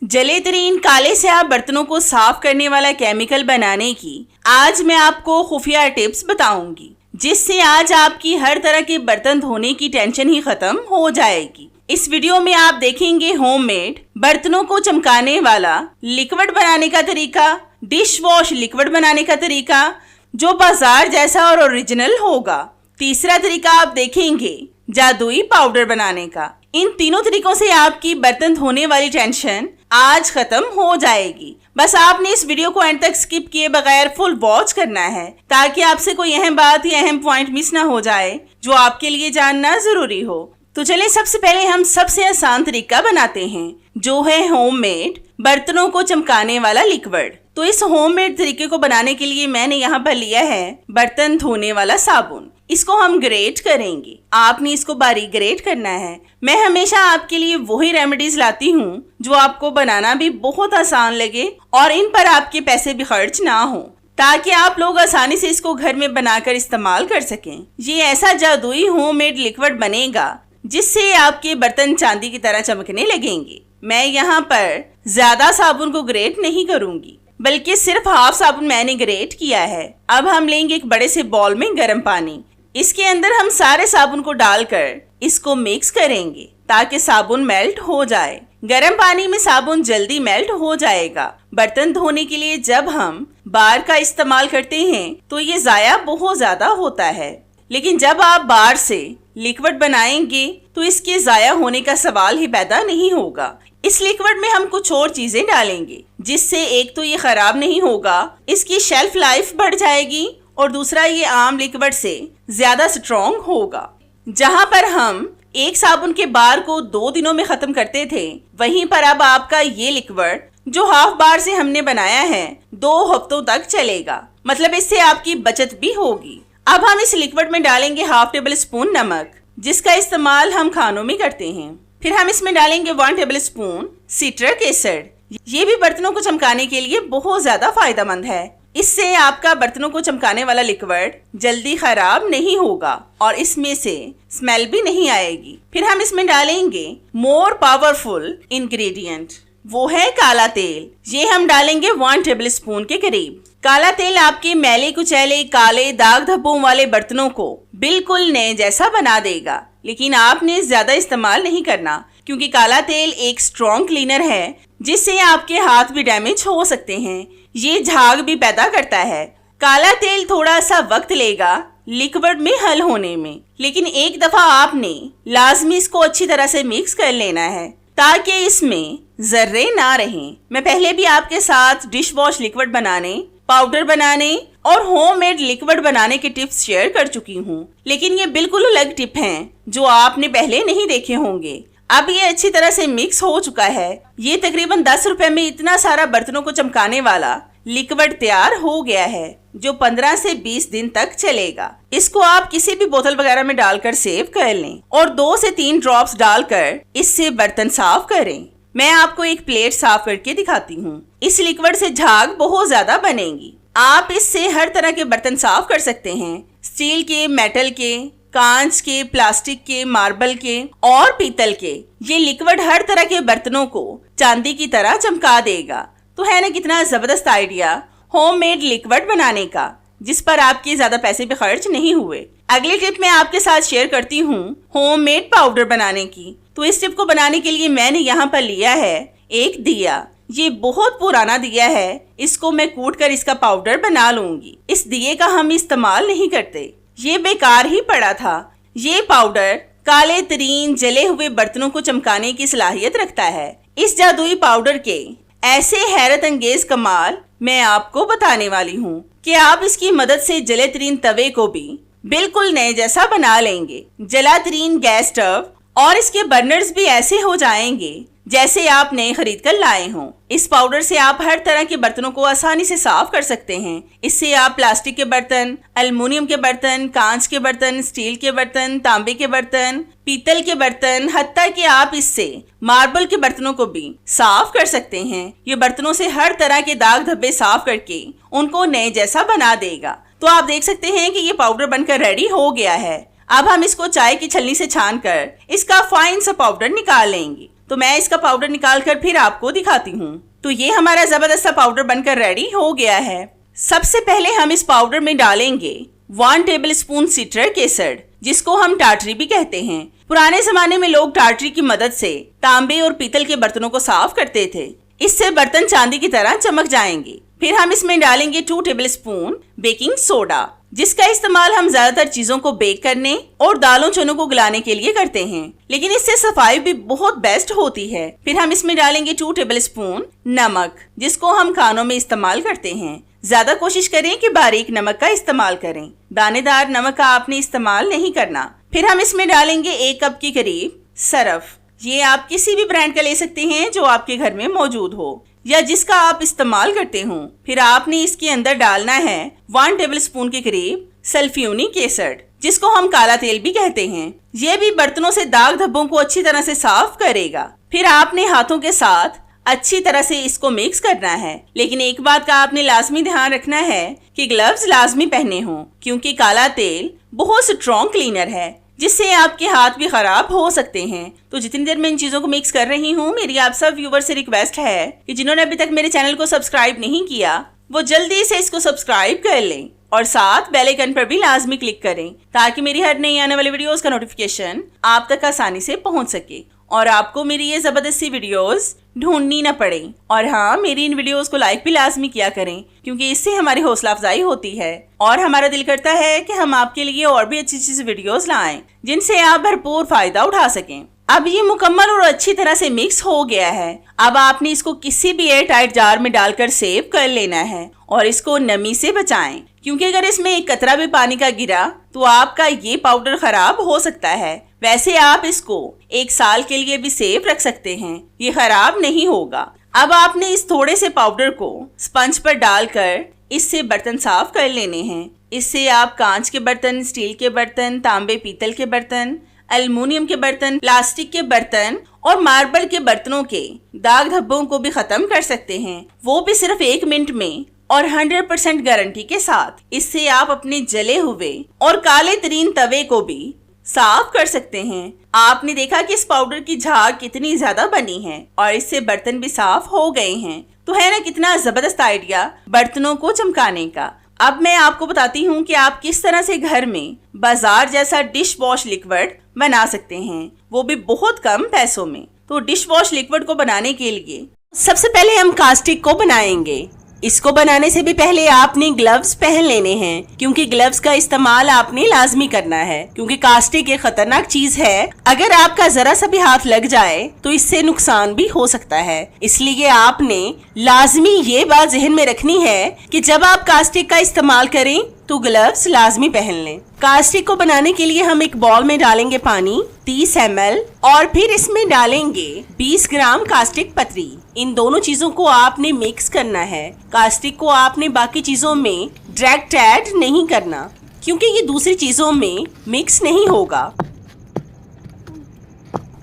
जलेतरीन काले स्याह बर्तनों को साफ करने वाला केमिकल बनाने की आज मैं आपको खुफिया टिप्स बताऊंगी, जिससे आज आपकी हर तरह के बर्तन धोने की टेंशन ही खत्म हो जाएगी। इस वीडियो में आप देखेंगे होममेड बर्तनों को चमकाने वाला लिक्विड बनाने का तरीका, डिश वॉश लिक्विड बनाने का तरीका जो बाजार जैसा और ओरिजिनल होगा। तीसरा तरीका आप देखेंगे जादुई पाउडर बनाने का। इन तीनों तरीकों से आपकी बर्तन धोने वाली टेंशन आज खत्म हो जाएगी। बस आपने इस वीडियो को एंड तक स्किप किए बगैर फुल वॉच करना है, ताकि आपसे कोई अहम बात या अहम पॉइंट मिस ना हो जाए जो आपके लिए जानना जरूरी हो। तो चलिए सबसे पहले हम सबसे आसान तरीका बनाते हैं, जो है होममेड बर्तनों को चमकाने वाला लिक्विड। तो इस होममेड तरीके को बनाने के लिए मैंने यहाँ पर लिया है बर्तन धोने वाला साबुन। इसको हम ग्रेट करेंगे। आपने इसको बारीक ग्रेट करना है। मैं हमेशा आपके लिए वही रेमेडीज लाती हूँ जो आपको बनाना भी बहुत आसान लगे और इन पर आपके पैसे भी खर्च ना हो, ताकि आप लोग आसानी से इसको घर में बनाकर इस्तेमाल कर सकें। ये ऐसा जादुई होममेड लिक्विड बनेगा जिससे आपके बर्तन चांदी की तरह चमकने लगेंगे। मैं यहाँ पर ज्यादा साबुन को ग्रेट नहीं करूंगी, बल्कि सिर्फ हाफ साबुन मैंने ग्रेट किया है। अब हम लेंगे एक बड़े से बॉल में गर्म पानी। इसके अंदर हम सारे साबुन को डालकर इसको मिक्स करेंगे ताकि साबुन मेल्ट हो जाए। गर्म पानी में साबुन जल्दी मेल्ट हो जाएगा। बर्तन धोने के लिए जब हम बार का इस्तेमाल करते हैं तो ये जाया बहुत ज्यादा होता है, लेकिन जब आप बार से लिक्विड बनाएंगे तो इसके जाया होने का सवाल ही पैदा नहीं होगा। इस लिक्विड में हम कुछ और चीजें डालेंगे, जिससे एक तो ये खराब नहीं होगा, इसकी शेल्फ लाइफ बढ़ जाएगी, और दूसरा ये आम लिक्विड से ज्यादा स्ट्रॉन्ग होगा। जहां पर हम एक साबुन के बार को 2 दिनों में खत्म करते थे, वहीं पर अब आपका ये लिक्विड जो हाफ बार से हमने बनाया है 2 हफ्तों तक चलेगा। मतलब इससे आपकी बचत भी होगी। अब हम इस लिक्विड में डालेंगे हाफ टेबल स्पून नमक, जिसका इस्तेमाल हम खानों में करते हैं। फिर हम इसमें डालेंगे 1 टेबल स्पून सिट्रिक एसिड। ये भी बर्तनों को चमकाने के लिए बहुत ज्यादा फायदेमंद है। इससे आपका बर्तनों को चमकाने वाला लिक्विड जल्दी खराब नहीं होगा और इसमें से स्मेल भी नहीं आएगी। फिर हम इसमें डालेंगे मोर पावरफुल इंग्रेडिएंट, वो है काला तेल। ये हम डालेंगे 1 टेबल स्पून के करीब। काला तेल आपके मैले कुचैले काले दाग धब्बों वाले बर्तनों को बिल्कुल नए जैसा बना देगा, लेकिन आपने ज्यादा इस्तेमाल नहीं करना, क्योंकि काला तेल एक स्ट्रॉन्ग क्लीनर है जिससे आपके हाथ भी डैमेज हो सकते हैं। ये झाग भी पैदा करता है। काला तेल थोड़ा सा वक्त लेगा लिक्विड में हल होने में, लेकिन एक दफा आपने लाजमी इसको अच्छी तरह से मिक्स कर लेना है ताकि इसमें जर्रे ना रहें। मैं पहले भी आपके साथ डिश वॉश लिक्विड बनाने, पाउडर बनाने और होममेड लिक्विड बनाने के टिप्स शेयर कर चुकी हूँ, लेकिन ये बिल्कुल अलग टिप हैं जो आपने पहले नहीं देखे होंगे। अब ये अच्छी तरह से मिक्स हो चुका है। ये तकरीबन 10 रुपए में इतना सारा बर्तनों को चमकाने वाला लिक्विड तैयार हो गया है, जो 15 से 20 दिन तक चलेगा। इसको आप किसी भी बोतल वगैरह में डालकर सेव कर लें और 2 से 3 ड्रॉप्स डालकर इससे बर्तन साफ करें। मैं आपको एक प्लेट साफ करके दिखाती हूँ। इस लिक्विड से झाग बहुत ज्यादा बनेगी। आप इससे हर तरह के बर्तन साफ कर सकते हैं, स्टील के, मेटल के, कांच के, प्लास्टिक के, मार्बल के और पीतल के। ये लिक्विड हर तरह के बर्तनों को चांदी की तरह चमका देगा। तो है ना कितना जबरदस्त आइडिया होममेड लिक्विड बनाने का, जिस पर आपके ज्यादा पैसे भी खर्च नहीं हुए। अगली टिप मैं आपके साथ शेयर करती हूँ होममेड पाउडर बनाने की। तो इस टिप को बनाने के लिए मैंने यहाँ पर लिया है एक दिया। ये बहुत पुराना दिया है, इसको मैं कूट कर इसका पाउडर बना लूंगी। इस दिए का हम इस्तेमाल नहीं करते, ये बेकार ही पड़ा था। ये पाउडर काले तरीन जले हुए बर्तनों को चमकाने की सलाहियत रखता है। इस जादुई पाउडर के ऐसे हैरत अंगेज कमाल मैं आपको बताने वाली हूँ कि आप इसकी मदद से जले तरीन तवे को भी बिल्कुल नए जैसा बना लेंगे। जला तरीन गैस स्टव और इसके बर्नर्स भी ऐसे हो जाएंगे जैसे आप नए खरीद कर लाए हों। इस पाउडर से आप हर तरह के बर्तनों को आसानी से साफ कर सकते हैं। इससे आप प्लास्टिक के बर्तन, एल्युमिनियम के बर्तन, कांच के बर्तन, स्टील के बर्तन, तांबे के बर्तन, पीतल के बर्तन, हत्ता कि आप इससे मार्बल के बर्तनों को भी साफ कर सकते हैं। ये बर्तनों से हर तरह के दाग धब्बे साफ करके उनको नए जैसा बना देगा। तो आप देख सकते हैं कि ये पाउडर बनकर रेडी हो गया है। अब हम इसको चाय की छलनी से छान कर इसका फाइन सा पाउडर निकाल लेंगे। तो मैं इसका पाउडर निकाल कर फिर आपको दिखाती हूँ। तो ये हमारा जबरदस्त सा पाउडर बनकर रेडी हो गया है। सबसे पहले हम इस पाउडर में डालेंगे 1 टेबलस्पून सिट्रिक एसिड, जिसको हम टाटरी भी कहते हैं। पुराने जमाने में लोग टाटरी की मदद से तांबे और पीतल के बर्तनों को साफ करते थे। इससे बर्तन चांदी की तरह चमक जाएंगे। फिर हम इसमें डालेंगे 2 टेबलस्पून बेकिंग सोडा, जिसका इस्तेमाल हम ज्यादातर चीजों को बेक करने और दालों चनों को गलाने के लिए करते हैं, लेकिन इससे सफाई भी बहुत बेस्ट होती है। फिर हम इसमें डालेंगे 2 टेबलस्पून नमक, जिसको हम खानों में इस्तेमाल करते हैं। ज्यादा कोशिश करें कि बारीक नमक का इस्तेमाल करें, दानेदार नमक का आपने इस्तेमाल नहीं करना। फिर हम इसमें डालेंगे 1 कप के करीब सरफ। ये आप किसी भी ब्रांड का ले सकते हैं जो आपके घर में मौजूद हो या जिसका आप इस्तेमाल करते हो। फिर आपने इसके अंदर डालना है 1 टेबलस्पून के करीब सल्फ्यूरिक एसिड, जिसको हम काला तेल भी कहते हैं। ये भी बर्तनों से दाग धब्बों को अच्छी तरह से साफ करेगा। फिर आपने हाथों के साथ अच्छी तरह से इसको मिक्स करना है, लेकिन एक बात का आपने लाजमी ध्यान रखना है कि ग्लव्स लाजमी पहने हों, क्योंकि काला तेल बहुत स्ट्रॉन्ग क्लीनर है जिससे आपके हाथ भी खराब हो सकते हैं। तो जितनी देर मैं इन चीजों को मिक्स कर रही हूँ, मेरी आप सब व्यूवर से रिक्वेस्ट है कि जिन्होंने अभी तक मेरे चैनल को सब्सक्राइब नहीं किया वो जल्दी से इसको सब्सक्राइब कर लें और साथ बेल आइकन पर भी लाजमी क्लिक करें, ताकि मेरी हर नई आने वाली वीडियोस का नोटिफिकेशन आप तक आसानी से पहुंच सके और आपको मेरी ये जबरदस्त सी वीडियोस ढूंढनी न पड़े। और हाँ, मेरी इन वीडियोस को लाइक भी लाजमी किया करें, क्योंकि इससे हमारी हौसला अफजाई होती है और हमारा दिल करता है कि हम आपके लिए और भी अच्छी अच्छी वीडियोस लाएं जिनसे आप भरपूर फायदा उठा सकें। अब ये मुकम्मल और अच्छी तरह से मिक्स हो गया है। अब आपने इसको किसी भी एयर टाइट जार में डालकर सेव कर लेना है और इसको नमी से बचाएं, क्योंकि अगर इसमें एक कतरा भी पानी का गिरा तो आपका ये पाउडर खराब हो सकता है। वैसे आप इसको 1 साल के लिए भी सेफ रख सकते हैं, ये खराब नहीं होगा। अब आपने इस थोड़े से पाउडर को स्पंज पर डालकर इससे बर्तन साफ कर लेने हैं। इससे आप कांच के बर्तन, स्टील के बर्तन, तांबे पीतल के बर्तन, एल्युमिनियम के बर्तन, प्लास्टिक के बर्तन और मार्बल के बर्तनों के दाग धब्बों को भी खत्म कर सकते हैं, वो भी सिर्फ 1 मिनट में और 100% गारंटी के साथ। इससे आप अपने जले हुए और काले तरीन तवे को भी साफ कर सकते हैं। आपने देखा कि इस पाउडर की झाग कितनी ज्यादा बनी है और इससे बर्तन भी साफ हो गए हैं। तो है ना कितना जबरदस्त आइडिया बर्तनों को चमकाने का। अब मैं आपको बताती हूँ कि आप किस तरह से घर में बाजार जैसा डिश वॉश लिक्विड बना सकते हैं, वो भी बहुत कम पैसों में। तो डिश वॉश लिक्विड को बनाने के लिए सबसे पहले हम कास्टिक को बनाएंगे। इसको बनाने से भी पहले आपने ग्लव्स पहन लेने हैं, क्योंकि ग्लव्स का इस्तेमाल आपने लाजमी करना है, क्योंकि कास्टिक एक खतरनाक चीज है। अगर आपका जरा सा भी हाथ लग जाए तो इससे नुकसान भी हो सकता है। इसलिए आपने लाजमी ये बात जहन में रखनी है कि जब आप कास्टिक का इस्तेमाल करें तो ग्लव्स लाजमी पहन लें। कास्टिक को बनाने के लिए हम एक बॉल में डालेंगे पानी 30 ml और फिर इसमें डालेंगे 20 ग्राम कास्टिक पतरी। इन दोनों चीजों को आपने मिक्स करना है। कास्टिक को आपने बाकी चीजों में डायरेक्ट ऐड नहीं करना, क्योंकि ये दूसरी चीजों में मिक्स नहीं होगा।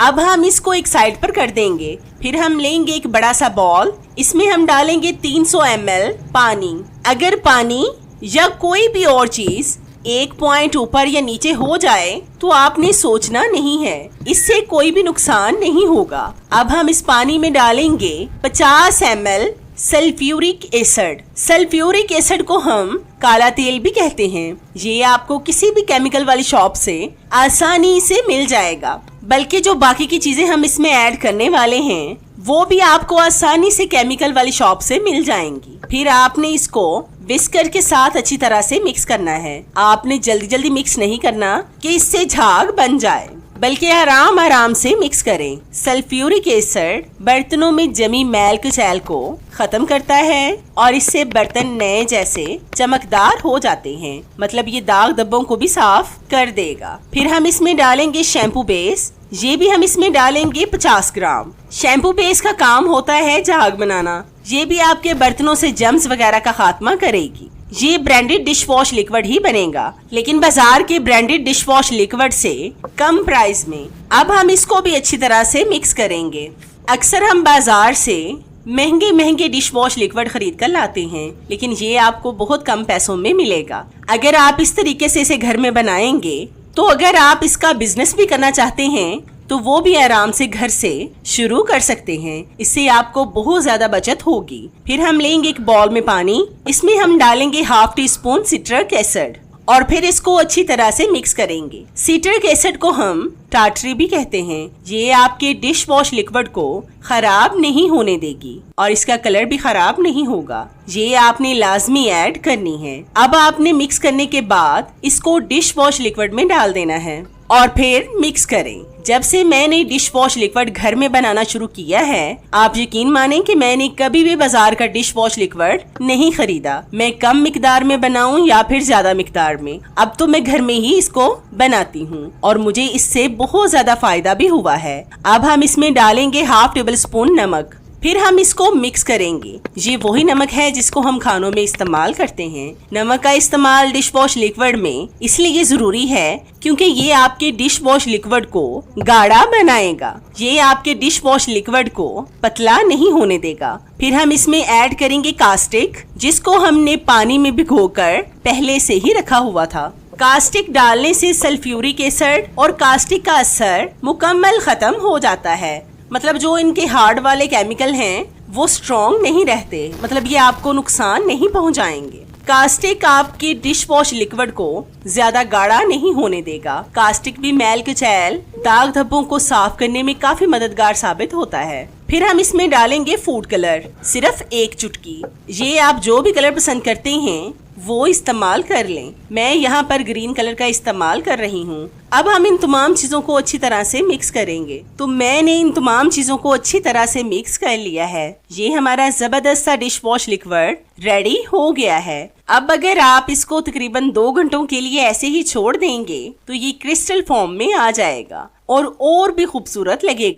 अब हम इसको एक साइड पर कर देंगे। फिर हम लेंगे एक बड़ा सा बॉल, इसमें हम डालेंगे 300 ml पानी। अगर पानी या कोई भी और चीज 1 पॉइंट ऊपर या नीचे हो जाए तो आपने सोचना नहीं है, इससे कोई भी नुकसान नहीं होगा। अब हम इस पानी में डालेंगे 50 ml sulphuric acid. Sulphuric acid को हम काला तेल भी कहते हैं। ये आपको किसी भी केमिकल वाली शॉप से आसानी से मिल जाएगा, बल्कि जो बाकी की चीजें हम इसमें ऐड करने वाले हैं वो भी आपको आसानी से केमिकल वाली शॉप से मिल जाएंगी। फिर आपने इसको विस्कर के साथ अच्छी तरह से मिक्स करना है। आपने जल्दी जल्दी मिक्स नहीं करना कि इससे झाग बन जाए, बल्कि आराम आराम से मिक्स करें। सल्फ्यूरिक एसिड बर्तनों में जमी मैल कुचैल को खत्म करता है और इससे बर्तन नए जैसे चमकदार हो जाते हैं, मतलब ये दाग धब्बों को भी साफ कर देगा। फिर हम इसमें डालेंगे शैम्पू बेस। ये भी हम इसमें डालेंगे 50 ग्राम। शैम्पू बेस का काम होता है झाग बनाना। ये भी आपके बर्तनों से जम्स वगैरह का खात्मा करेगी। ये ब्रांडेड डिश वॉश लिक्विड ही बनेगा, लेकिन बाजार के ब्रांडेड डिश वॉश लिक्विड से कम प्राइस में। अब हम इसको भी अच्छी तरह से मिक्स करेंगे। अक्सर हम बाजार से महंगे महंगे डिश वॉश लिक्विड खरीद कर लाते हैं, लेकिन ये आपको बहुत कम पैसों में मिलेगा अगर आप इस तरीके से इसे घर में बनाएंगे। तो अगर आप इसका बिजनेस भी करना चाहते हैं तो वो भी आराम से घर से शुरू कर सकते हैं। इससे आपको बहुत ज्यादा बचत होगी। फिर हम लेंगे एक बाउल में पानी, इसमें हम डालेंगे half tea spoon citric acid और फिर इसको अच्छी तरह से मिक्स करेंगे। सिट्रिक एसिड को हम टाटरी भी कहते हैं। ये आपके डिश वॉश लिक्विड को खराब नहीं होने देगी और इसका कलर भी खराब नहीं होगा। ये आपने लाजमी ऐड करनी है। अब आपने मिक्स करने के बाद इसको डिश वॉश लिक्विड में डाल देना है और फिर मिक्स करें। जब से मैंने डिश वॉश लिक्विड घर में बनाना शुरू किया है, आप यकीन माने कि मैंने कभी भी बाजार का डिश वॉश लिक्विड नहीं खरीदा। मैं कम मिकदार में बनाऊं या फिर ज्यादा मिकदार में, अब तो मैं घर में ही इसको बनाती हूं और मुझे इससे बहुत ज्यादा फायदा भी हुआ है। अब हम इसमें डालेंगे हाफ टेबल स्पून नमक, फिर हम इसको मिक्स करेंगे। ये वही नमक है जिसको हम खानों में इस्तेमाल करते हैं। नमक का इस्तेमाल डिश वॉश लिक्विड में इसलिए जरूरी है क्योंकि ये आपके डिश वॉश लिक्विड को गाढ़ा बनाएगा। ये आपके डिश वॉश लिक्विड को पतला नहीं होने देगा। फिर हम इसमें ऐड करेंगे कास्टिक, जिसको हमने पानी में भिगोकर पहले से ही रखा हुआ था। कास्टिक डालने से सल्फ्यूरिक एसिड और कास्टिक का असर मुकम्मल खत्म हो जाता है। मतलब जो इनके हार्ड वाले केमिकल हैं वो स्ट्रॉन्ग नहीं रहते, मतलब ये आपको नुकसान नहीं पहुंचाएंगे। कास्टिक आपके डिश वॉश लिक्विड को ज्यादा गाढ़ा नहीं होने देगा। कास्टिक भी मैल कुचैल, दाग धब्बों को साफ करने में काफी मददगार साबित होता है। फिर हम इसमें डालेंगे फूड कलर, सिर्फ 1 चुटकी। ये आप जो भी कलर पसंद करते हैं वो इस्तेमाल कर लें। मैं यहाँ पर ग्रीन कलर का इस्तेमाल कर रही हूँ। अब हम इन तमाम चीजों को अच्छी तरह से मिक्स करेंगे। तो मैंने इन तमाम चीजों को अच्छी तरह से मिक्स कर लिया है। ये हमारा जबरदस्त सा डिश वॉश लिक्विड रेडी हो गया है। अब अगर आप इसको तकरीबन 2 घंटों के लिए ऐसे ही छोड़ देंगे तो ये क्रिस्टल फॉर्म में आ जाएगा और भी खूबसूरत लगेगा।